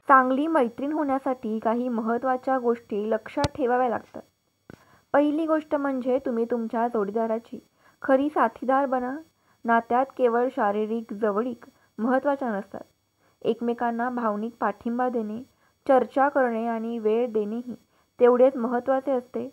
चांगली मैत्रीण होण्यासाठी काही महत्त्वाच्या गोष्टी लक्षात ठेवाव्या लागतात. पहिली गोष्ट म्हणजे तुम्ही तुमच्या जोडीदाराची खरी साथीदार बना. नात्यात केवळ शारीरिक जवळीक महत्त्वाच्या नसतात. एकमेकांना भावनिक पाठिंबा देणे, चर्चा करणे आणि वेळ देणेही तेवढेच महत्त्वाचे असते.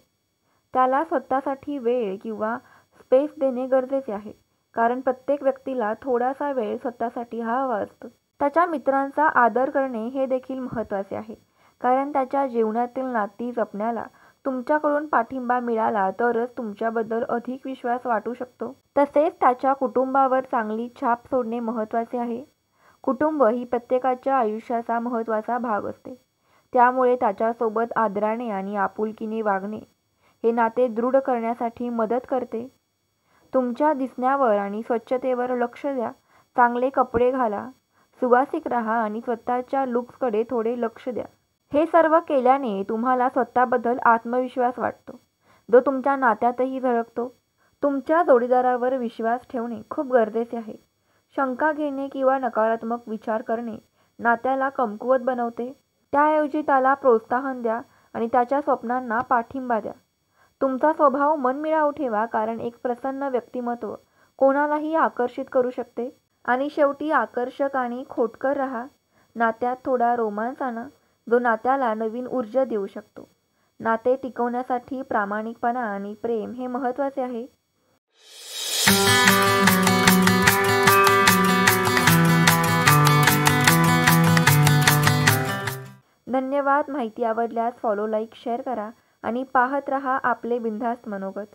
त्याला स्वतःसाठी वेळ किंवा स्पेस देणे गरजेचे आहे, कारण प्रत्येक व्यक्तीला थोडासा वेळ स्वतःसाठी हवा असतो. त्याच्या मित्रांचा आदर करणे हे देखील महत्त्वाचे आहे, कारण त्याच्या जीवनातील नाती जपण्याला तुमच्याकडून पाठिंबा मिळाला तरच तुमच्याबद्दल अधिक विश्वास वाटू शकतो. तसेच त्याच्या कुटुंबावर चांगली छाप सोडणे महत्त्वाचे आहे. कुटुंब ही प्रत्येकाच्या आयुष्याचा महत्त्वाचा भाग असते. त्यामुळे त्याच्यासोबत आदराने आणि आपुलकीने वागणे हे नाते दृढ करण्यासाठी मदत करते. तुमच्या दिसण्यावर आणि स्वच्छतेवर लक्ष द्या. चांगले कपडे घाला, सुवासिक राहा आणि स्वतःच्या लुक्सकडे थोडे लक्ष द्या. हे सर्व केल्याने तुम्हाला स्वतःबद्दल आत्मविश्वास वाटतो, जो तुमच्या नात्यातही झळकतो. तुमच्या जोडीदारावर विश्वास ठेवणे खूप गरजेचे आहे. शंका घेणे किंवा नकारात्मक विचार करणे नात्याला कमकुवत बनवते. त्याऐवजी त्याला प्रोत्साहन द्या आणि त्याच्या स्वप्नांना पाठिंबा द्या. तुमचा स्वभाव मनमिळाऊ ठेवा, कारण एक प्रसन्न व्यक्तिमत्व कोणालाही आकर्षित करू शकते. आणि शेवटी आकर्षक आणि खोटकर राहा. नात्यात थोडा रोमांस आणा, जो नात्याला नवीन ऊर्जा देऊ शकतो. नाते टिकवण्यासाठी प्रामाणिकपणा आणि प्रेम हे महत्त्वाचे आहे. धन्यवाद. माहिती आवडल्यास फॉलो, लाईक, शेअर करा आणि पाहत रहा आपले बिनधास्त मनोगत.